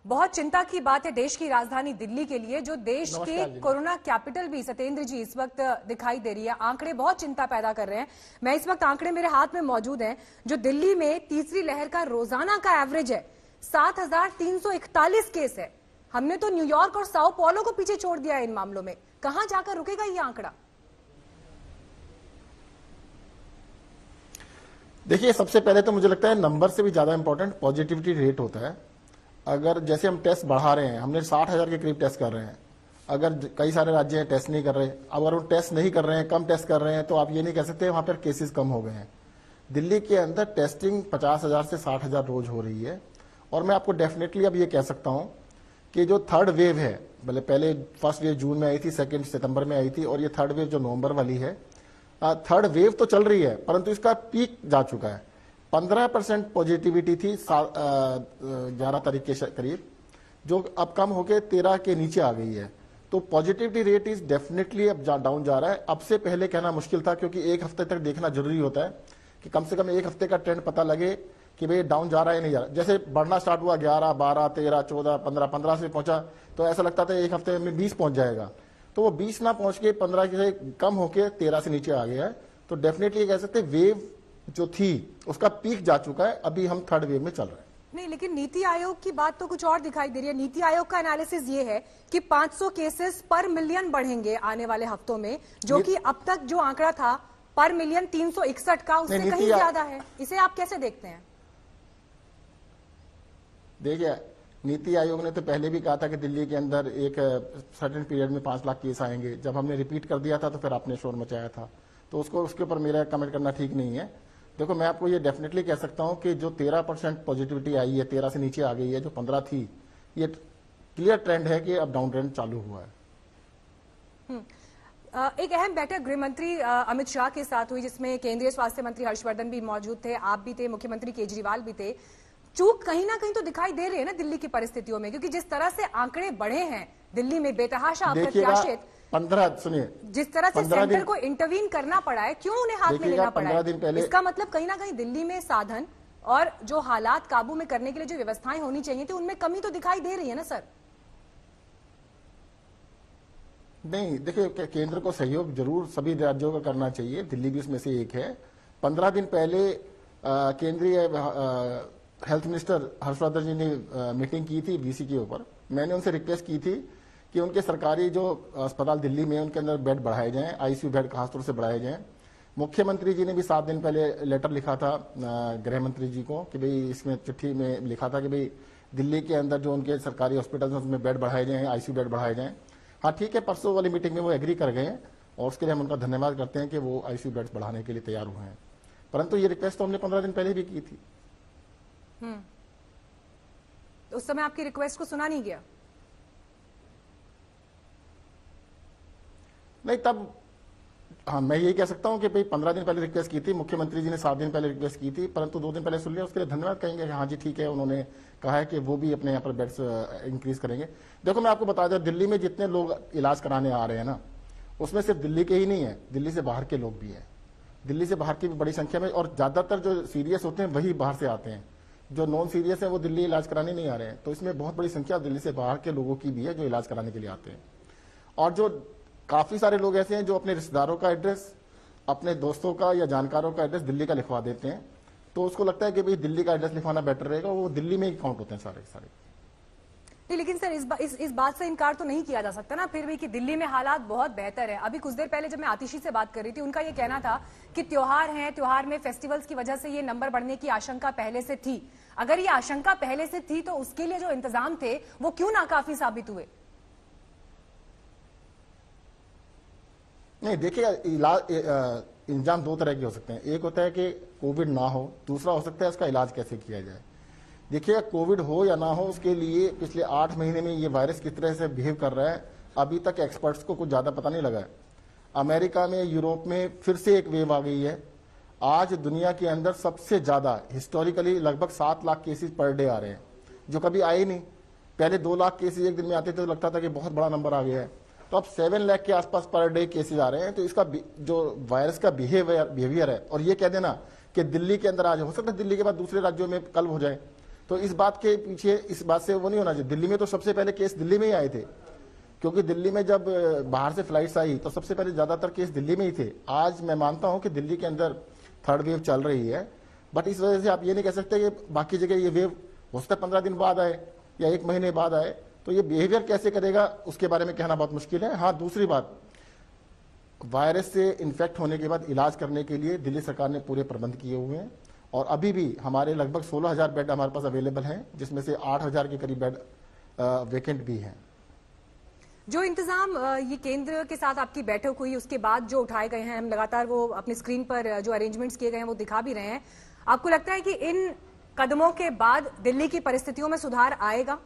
बहुत चिंता की बात है देश की राजधानी दिल्ली के लिए, जो देश के कोरोना कैपिटल भी सत्येंद्र जी इस वक्त दिखाई दे रही है। आंकड़े बहुत चिंता पैदा कर रहे हैं। मैं इस वक्त आंकड़े मेरे हाथ में मौजूद हैं, जो दिल्ली में तीसरी लहर का रोजाना का एवरेज है 7,341 केस है। हमने तो न्यूयॉर्क और साओ पौलो को पीछे छोड़ दिया है इन मामलों में। कहां जाकर रुकेगा ये आंकड़ा? देखिए, सबसे पहले तो मुझे लगता है नंबर से भी ज्यादा इंपॉर्टेंट पॉजिटिविटी रेट होता है। अगर जैसे हम टेस्ट बढ़ा रहे हैं, हमने 60,000 के करीब टेस्ट कर रहे हैं, अगर कई सारे राज्य हैं टेस्ट नहीं कर रहे, अगर वो टेस्ट नहीं कर रहे हैं, कम टेस्ट कर रहे हैं, तो आप ये नहीं कह सकते वहां पर केसेस कम हो गए हैं। दिल्ली के अंदर टेस्टिंग 50,000 से 60,000 रोज हो रही है। और मैं आपको डेफिनेटली अब ये कह सकता हूं कि जो थर्ड वेव है, भले पहले फर्स्ट वेव जून में आई थी, सेकेंड सितंबर में आई थी, और ये थर्ड वेव जो नवंबर वाली है, थर्ड वेव तो चल रही है, परंतु इसका पीक जा चुका है। 15% पॉजिटिविटी थी 11 तारीख के करीब, जो अब कम होकर 13 के नीचे आ गई है। तो पॉजिटिविटी रेट इज डेफिनेटली अब डाउन जा रहा है। अब से पहले कहना मुश्किल था, क्योंकि एक हफ्ते तक देखना जरूरी होता है कि कम से कम एक हफ्ते का ट्रेंड पता लगे कि भाई डाउन जा रहा है नहीं जा रहा। जैसे बढ़ना स्टार्ट हुआ 11, 12, 13, 14, 15, 15 से पहुंचा, तो ऐसा लगता था एक हफ्ते में 20 पहुंच जाएगा। तो वो 20 ना पहुंच के 15 से कम होके 13 से नीचे आ गया है। तो डेफिनेटली कह सकते वेव जो थी उसका पीक जा चुका है। अभी हम थर्ड वेव में चल रहे हैं। नहीं, लेकिन नीति आयोग की बात तो कुछ और दिखाई दे रही है। नीति आयोग का एनालिसिस ये है कि 500 केसेस पर मिलियन बढ़ेंगे आने वाले हफ्तों में, जो कि अब तक जो आंकड़ा था पर मिलियन 361 का, उससे कहीं ज्यादा है। इसे आप कैसे देखते हैं? देखिए, नीति आयोग ने तो पहले भी कहा था कि दिल्ली के अंदर एक सर्टेन पीरियड में 5 लाख केस आएंगे। जब हमने रिपीट कर दिया था तो फिर आपने शोर मचाया था, तो उसके ऊपर मेरा कमेंट करना ठीक नहीं है। देखो, मैं आपको ये डेफिनेटली कह सकता हूं कि जो 13% पॉजिटिविटी आई है, 13 से नीचे आ गई है, जो 15 थी, ये क्लियर ट्रेंड है कि अब डाउन ट्रेंड चालू हुआ है। एक अहम बैठक गृह मंत्री अमित शाह के साथ हुई, जिसमें केंद्रीय स्वास्थ्य मंत्री हर्षवर्धन भी मौजूद थे, आप भी थे, मुख्यमंत्री केजरीवाल भी थे। चूक कहीं ना कहीं तो दिखाई दे रही है ना दिल्ली की परिस्थितियों में, क्योंकि जिस तरह से आंकड़े बढ़े हैं दिल्ली में बेतहाशा अप्रत्याशित, 15 सुनिए, जिस तरह से सेंटर को इंटरवीन करना पड़ा है, क्यों उन्हें हाथ में लेना पड़ा है? इसका मतलब कहीं ना कहीं दिल्ली में साधन और जो हालात काबू में करने के लिए जो व्यवस्थाएं होनी चाहिए थी, उनमें कमी तो दिखाई दे रही है ना सर? नहीं, देखिए, केंद्र को सहयोग जरूर सभी राज्यों का करना चाहिए, दिल्ली भी उसमें से एक है। 15 दिन पहले केंद्रीय हेल्थ मिनिस्टर हर्षवर्धन जी ने मीटिंग की थी वीसी के ऊपर। मैंने उनसे रिक्वेस्ट की थी कि उनके सरकारी जो अस्पताल दिल्ली में, उनके अंदर बेड बढ़ाए जाएं, आईसीयू बेड खासतौर से बढ़ाए जाएं। मुख्यमंत्री जी ने भी 7 दिन पहले लेटर लिखा था गृह मंत्री जी को कि भाई, इसमें चिट्ठी में लिखा था कि भाई दिल्ली के अंदर जो उनके सरकारी हॉस्पिटल हैं उसमें बेड बढ़ाए जाएं, आईसीयू बेड बढ़ाए जाएं। हाँ, ठीक है, परसों वाली मीटिंग में वो एग्री कर गए हैं, और उसके लिए हम उनका धन्यवाद करते हैं कि वो आईसीयू बेड्स बढ़ाने के लिए तैयार हुए हैं। परंतु ये रिक्वेस्ट तो हमने 15 दिन पहले भी की थी। उस समय आपकी रिक्वेस्ट को सुना नहीं गया? नहीं, तब हाँ, मैं यही कह सकता हूं कि भाई 15 दिन पहले रिक्वेस्ट की थी, मुख्यमंत्री जी ने 7 दिन पहले रिक्वेस्ट की थी, परंतु 2 दिन पहले सुन लिया। उसके लिए धन्यवाद कहेंगे कि हाँ जी ठीक है, उन्होंने कहा है कि वो भी अपने यहाँ पर बेड्स इंक्रीज करेंगे। देखो, मैं आपको बता दूं, दिल्ली में जितने लोग इलाज कराने आ रहे हैं ना, उसमें सिर्फ दिल्ली के ही नहीं है, दिल्ली से बाहर के लोग भी हैं। दिल्ली से बाहर की भी बड़ी संख्या में, और ज्यादातर जो सीरियस होते हैं वही बाहर से आते हैं। जो नॉन सीरियस है वो दिल्ली इलाज कराने नहीं आ रहे हैं। तो इसमें बहुत बड़ी संख्या दिल्ली से बाहर के लोगों की भी है जो इलाज कराने के लिए आते हैं। और जो काफी सारे लोग ऐसे हैं जो अपने रिश्तेदारों का एड्रेस, अपने दोस्तों का या जानकारों का एड्रेस दिल्ली का लिखवा देते हैं, तो उसको लगता है कि भाई दिल्ली का एड्रेस लिखवाना बेटर रहेगा, वो दिल्ली में ही काउंट होते हैं सारे। नहीं, लेकिन सर इस बात से इनकार तो नहीं किया जा सकता ना फिर भी कि दिल्ली में हालात बहुत बेहतर है। अभी कुछ देर पहले जब मैं आतिशी से बात कर रही थी, उनका ये कहना था कि त्योहार हैं, त्योहार में फेस्टिवल्स की वजह से ये नंबर बढ़ने की आशंका पहले से थी। अगर ये आशंका पहले से थी तो उसके लिए जो इंतजाम थे वो क्यों नाकाफी साबित हुए? नहीं, देखिए, इंतजाम 2 तरह के हो सकते हैं। एक होता है कि कोविड ना हो, दूसरा हो सकता है उसका इलाज कैसे किया जाए। देखिए, कोविड हो या ना हो, उसके लिए पिछले 8 महीने में ये वायरस किस तरह से बिहेव कर रहा है, अभी तक एक्सपर्ट्स को कुछ ज्यादा पता नहीं लगा है। अमेरिका में, यूरोप में फिर से एक वेव आ गई है। आज दुनिया के अंदर सबसे ज्यादा हिस्टोरिकली लगभग 7 लाख केसेस पर डे आ रहे हैं, जो कभी आए ही नहीं। पहले 2 लाख केसेस एक दिन में आते थे तो लगता था कि बहुत बड़ा नंबर आ गया है। तो अब 7 लाख के आसपास पर डे केसेस आ रहे हैं। तो इसका जो वायरस का बिहेवियर है, और ये कह देना कि दिल्ली के अंदर आज हो सकता है दिल्ली के बाद दूसरे राज्यों में कल हो जाए, तो इस बात के पीछे, इस बात से वो नहीं होना चाहिए। दिल्ली में तो सबसे पहले केस दिल्ली में ही आए थे, क्योंकि दिल्ली में जब बाहर से फ्लाइट्स आई तो सबसे पहले ज्यादातर केस दिल्ली में ही थे। आज मैं मानता हूं कि दिल्ली के अंदर थर्ड वेव चल रही है, बट इस वजह से आप ये नहीं कह सकते कि बाकी जगह ये वेव हो सकता है 15 दिन बाद आए या 1 महीने बाद आए। तो ये बिहेवियर कैसे करेगा उसके बारे में कहना बहुत मुश्किल है। हाँ, दूसरी बात, वायरस से इन्फेक्ट होने के बाद इलाज करने के लिए दिल्ली सरकार ने पूरे प्रबंध किए हुए हैं, और अभी भी हमारे लगभग 16,000 बेड हमारे पास अवेलेबल हैं, जिसमें से 8,000 के करीब बेड वेकेंट भी हैं। जो इंतजाम ये केंद्र के साथ आपकी बैठक हुई उसके बाद जो उठाए गए हैं, हम लगातार वो अपनी स्क्रीन पर जो अरेंजमेंट्स किए गए हैं वो दिखा भी रहे हैं, आपको लगता है कि इन कदमों के बाद दिल्ली की परिस्थितियों में सुधार आएगा?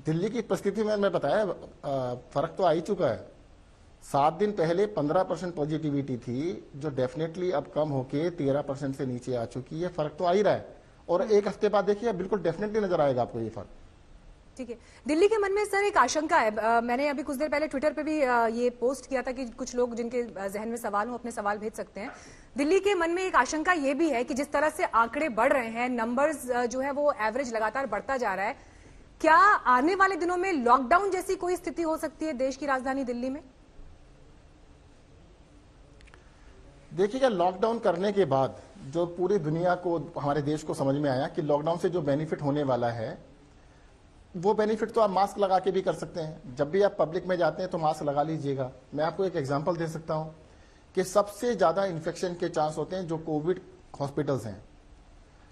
दिल्ली की परिस्थिति में मैं बताया फर्क तो आ ही चुका है। 7 दिन पहले 15% पॉजिटिविटी थी, जो डेफिनेटली अब कम होके 13% से नीचे आ चुकी है। फर्क तो आ ही रहा है, और एक हफ्ते बाद देखिए बिल्कुल डेफिनेटली नजर आएगा आपको ये फर्क। ठीक है। दिल्ली के मन में सर एक आशंका है, मैंने अभी कुछ देर पहले ट्विटर पे भी ये पोस्ट किया था कि कुछ लोग जिनके जहन में सवाल हो अपने सवाल भेज सकते हैं। दिल्ली के मन में एक आशंका ये भी है कि जिस तरह से आंकड़े बढ़ रहे हैं, नंबर्स जो है वो एवरेज लगातार बढ़ता जा रहा है, क्या आने वाले दिनों में लॉकडाउन जैसी कोई स्थिति हो सकती है देश की राजधानी दिल्ली में? देखिएगा, लॉकडाउन करने के बाद जो पूरी दुनिया को, हमारे देश को समझ में आया कि लॉकडाउन से जो बेनिफिट होने वाला है, वो बेनिफिट तो आप मास्क लगा के भी कर सकते हैं। जब भी आप पब्लिक में जाते हैं तो मास्क लगा लीजिएगा। मैं आपको एक एग्जांपल दे सकता हूं कि सबसे ज्यादा इन्फेक्शन के चांस होते हैं जो कोविड हॉस्पिटल्स हैं,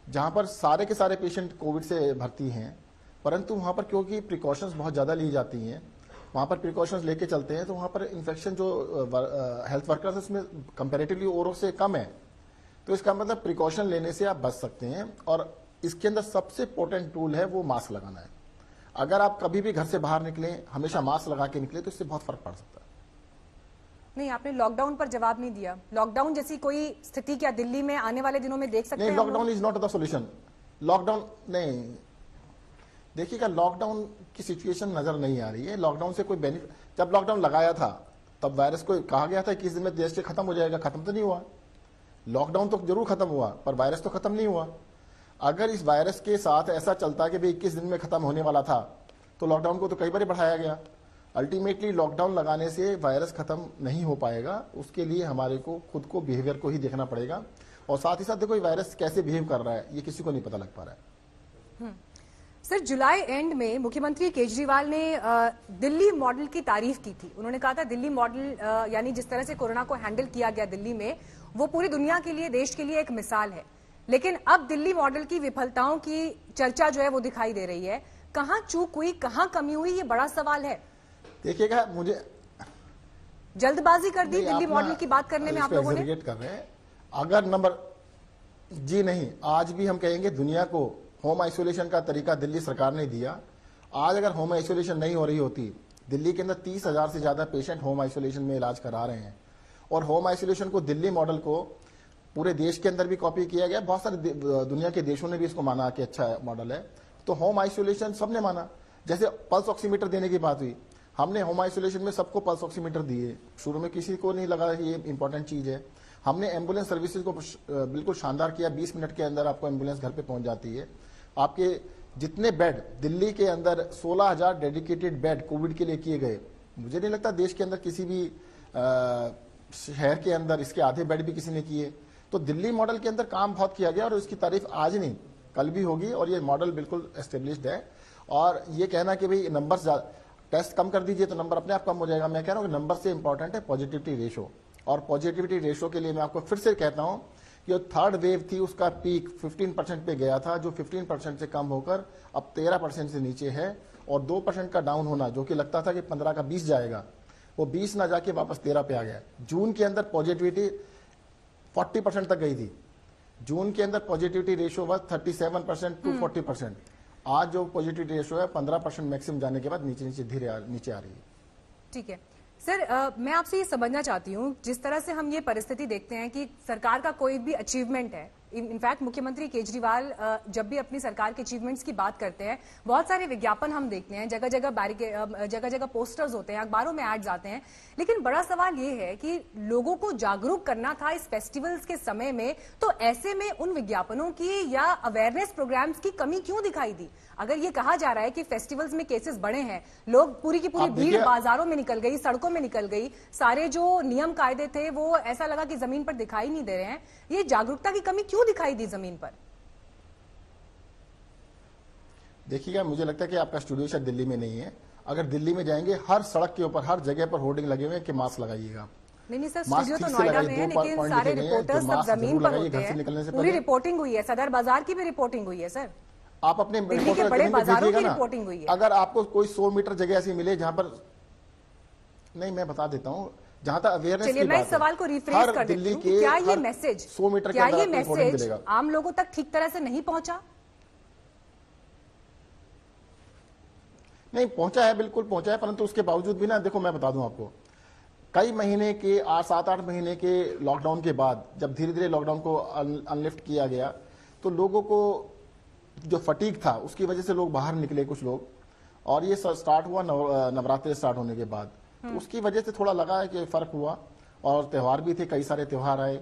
जहां पर सारे के सारे पेशेंट कोविड से भर्ती हैं, परंतु वहां पर क्योंकि प्रिकॉशंस बहुत ज्यादा ली जाती हैं, वहां पर प्रिकॉशंस लेके चलते हैं, तो वहां पर इन्फेक्शन जो हेल्थ वर्कर्स उसमें कंपैरेटिवली औरों से कम है। तो इसका मतलब प्रिकॉशन लेने से आप बच सकते हैं, और इसके अंदर सबसे इंपॉर्टेंट टूल है वो मास्क लगाना है। अगर आप कभी भी घर से बाहर निकलें, हमेशा मास्क लगा के निकले, तो इससे बहुत फर्क पड़ सकता है। नहीं, आपने लॉकडाउन पर जवाब नहीं दिया। लॉकडाउन जैसी कोई स्थिति क्या दिल्ली में आने वाले दिनों में देख सकते हैं? नहीं, lockdown is not the solution. Lockdown नहीं, देखिएगा, लॉकडाउन की सिचुएशन नजर नहीं आ रही है। लॉकडाउन से कोई बेनिफिट, जब लॉकडाउन लगाया था तब वायरस को कहा गया था 21 दिन में देश से खत्म हो जाएगा, खत्म तो नहीं हुआ। लॉकडाउन तो जरूर खत्म हुआ, पर वायरस तो खत्म नहीं हुआ। अगर इस वायरस के साथ ऐसा चलता कि भाई 21 दिन में खत्म होने वाला था, तो लॉकडाउन को तो कई बार बढ़ाया गया। अल्टीमेटली लॉकडाउन लगाने से वायरस खत्म नहीं हो पाएगा। उसके लिए हमारे को खुद को, बिहेवियर को ही देखना पड़ेगा, और साथ ही साथ देखो वायरस कैसे बिहेव कर रहा है ये किसी को नहीं पता लग पा रहा है। सर, जुलाई एंड में मुख्यमंत्री केजरीवाल ने दिल्ली मॉडल की तारीफ की थी। उन्होंने कहा था दिल्ली मॉडल यानी जिस तरह से कोरोना को हैंडल किया गया दिल्ली में, वो पूरी दुनिया के लिए, देश के लिए एक मिसाल है। लेकिन अब दिल्ली मॉडल की विफलताओं की चर्चा जो है वो दिखाई दे रही है। कहां चूक हुई, कहां कमी हुई, ये बड़ा सवाल है। देखिएगा, मुझे जल्दबाजी कर दी दिल्ली मॉडल की बात करने में आप लोगों ने। कर रहे हैं अगर नंबर जी नहीं, आज भी हम कहेंगे दुनिया को होम आइसोलेशन का तरीका दिल्ली सरकार ने दिया। आज अगर होम आइसोलेशन नहीं हो रही होती, दिल्ली के अंदर 30,000 से ज्यादा पेशेंट होम आइसोलेशन में इलाज करा रहे हैं, और होम आइसोलेशन को, दिल्ली मॉडल को पूरे देश के अंदर भी कॉपी किया गया। बहुत सारे दुनिया के देशों ने भी इसको माना कि अच्छा मॉडल है। तो होम आइसोलेशन सबने माना। जैसे पल्स ऑक्सीमीटर देने की बात हुई, हमने होम आइसोलेशन में सबको पल्स ऑक्सीमीटर दिए। शुरू में किसी को नहीं लगा ये इंपॉर्टेंट चीज है। हमने एम्बुलेंस सर्विसेज को बिल्कुल शानदार किया। 20 मिनट के अंदर आपको एम्बुलेंस घर पे पहुंच जाती है। आपके जितने बेड दिल्ली के अंदर 16,000 डेडिकेटेड बेड कोविड के लिए किए गए। मुझे नहीं लगता देश के अंदर किसी भी शहर के अंदर इसके आधे बेड भी किसी ने किए। तो दिल्ली मॉडल के अंदर काम बहुत किया गया, और इसकी तारीफ आज नहीं कल भी होगी, और ये मॉडल बिल्कुल एस्टेब्लिश्ड है। और ये कहना कि भाई नंबर टेस्ट कम कर दीजिए तो नंबर अपने आप कम हो जाएगा, मैं कह रहा हूँ कि नंबर से इंपॉर्टेंट है पॉजिटिविटी रेशो। और पॉजिटिविटी रेशो के लिए मैं आपको फिर से कहता हूं, जो थर्ड वेव थी उसका पीक 15% पे गया था, जो 15% से कम होकर अब 13% से नीचे है। और 2% का डाउन होना, जो कि लगता था कि 15 का 20 जाएगा, वो 20 ना जाके वापस 13 पे आ गया। जून के अंदर पॉजिटिविटी 40% तक गई थी। जून के अंदर पॉजिटिविटी रेशियो was 37% to 40%। आज जो पॉजिटिविटी रेशियो है 15% मैक्सिमम जाने के बाद नीचे धीरे नीचे आ रही है। ठीक है सर, मैं आपसे ये समझना चाहती हूँ, जिस तरह से हम ये परिस्थिति देखते हैं कि सरकार का कोई भी अचीवमेंट है, इनफैक्ट मुख्यमंत्री केजरीवाल जब भी अपनी सरकार के अचीवमेंट्स की बात करते हैं, बहुत सारे विज्ञापन हम देखते हैं, जगह जगह पोस्टर्स होते हैं, अखबारों में एड्स आते हैं। लेकिन बड़ा सवाल ये है कि लोगों को जागरूक करना था इस फेस्टिवल्स के समय में, तो ऐसे में उन विज्ञापनों की या अवेयरनेस प्रोग्राम्स की कमी क्यों दिखाई दी? अगर ये कहा जा रहा है कि फेस्टिवल्स में केसेस बढ़े हैं, लोग पूरी की पूरी भीड़ बाजारों में निकल गई, सड़कों में निकल गई, सारे जो नियम कायदे थे वो ऐसा लगा कि जमीन पर दिखाई नहीं दे रहे हैं, ये जागरूकता की कमी क्यों दिखाई दी जमीन पर? देखिएगा, मुझे लगता है कि आपका स्टूडियो शायद दिल्ली में नहीं है। अगर दिल्ली में जाएंगे, हर सड़क के ऊपर हर जगह पर होर्डिंग लगे हुए हैं कि मास्क लगाइएगा। नहीं सर, स्टूडियो तो नोएडा में है, लेकिन सारे रिपोर्टर्स सब जमीन पर होते हैं। पूरी रिपोर्टिंग हुई है, सदर बाजार की भी रिपोर्टिंग हुई है सर। आप अपने दिल्ली के बड़े बाजारों की रिपोर्टिंग हुई है। अगर आपको कोई 100 मीटर जगह ऐसी मिले जहां पर, नहीं मैं बता देता हूं, जहां तक अवेयरनेस चलिए मैं इस सवाल को रिफ्रेश कर देती हूं, क्या ये मैसेज 100 मीटर क्या ये मैसेज आम लोगों तक ठीक तरह से नहीं पहुंचा? नहीं पहुंचा है, बिल्कुल पहुंचा है, परंतु उसके बावजूद भी ना, देखो मैं बता दूं आपको, कई महीने के 7-8 महीने के लॉकडाउन के बाद जब धीरे धीरे लॉकडाउन को अनलिफ्ट किया गया, तो लोगों को जो फटीक था उसकी वजह से लोग बाहर निकले कुछ लोग, और ये स्टार्ट हुआ नवरात्रि स्टार्ट होने के बाद, तो उसकी वजह से थोड़ा लगा है कि फर्क हुआ। और त्यौहार भी थे, कई सारे त्यौहार आए,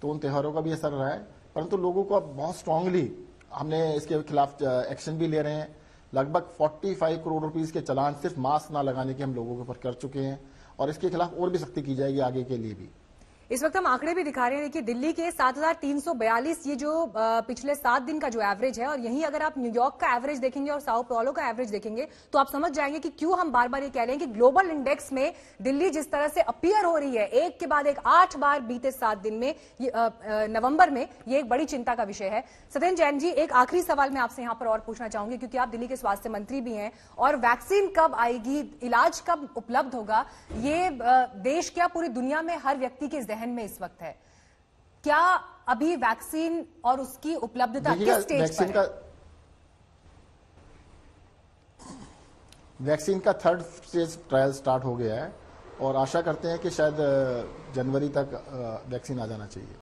तो उन त्योहारों का भी असर रहा है। परंतु लोगों को अब बहुत स्ट्रांगली हमने इसके खिलाफ एक्शन भी ले रहे हैं। लगभग 45 करोड़ रुपीस के चालान सिर्फ मास्क ना लगाने के हम लोगों के ऊपर कर चुके हैं, और इसके खिलाफ और भी सख्ती की जाएगी आगे के लिए भी। इस वक्त हम आंकड़े भी दिखा रहे हैं कि दिल्ली के 7,342 ये जो पिछले 7 दिन का जो एवरेज है, और यहीं अगर आप न्यूयॉर्क का एवरेज देखेंगे और साओ पाउलो का एवरेज देखेंगे तो आप समझ जाएंगे कि क्यों हम बार बार ये कह रहे हैं कि ग्लोबल इंडेक्स में दिल्ली जिस तरह से अपीयर हो रही है एक के बाद एक 8 बार बीते 7 दिन में, नवंबर में, ये एक बड़ी चिंता का विषय है। सत्येंद्र जैन जी, एक आखिरी सवाल मैं आपसे यहां पर और पूछना चाहूंगी, क्योंकि आप दिल्ली के स्वास्थ्य मंत्री भी हैं, और वैक्सीन कब आएगी, इलाज कब उपलब्ध होगा, ये देश क्या पूरी दुनिया में हर व्यक्ति के जहन में इस वक्त है। क्या अभी वैक्सीन और उसकी उपलब्धता किस स्टेज पर है? वैक्सीन का 3rd स्टेज ट्रायल स्टार्ट हो गया है, और आशा करते हैं कि शायद जनवरी तक वैक्सीन आ जाना चाहिए।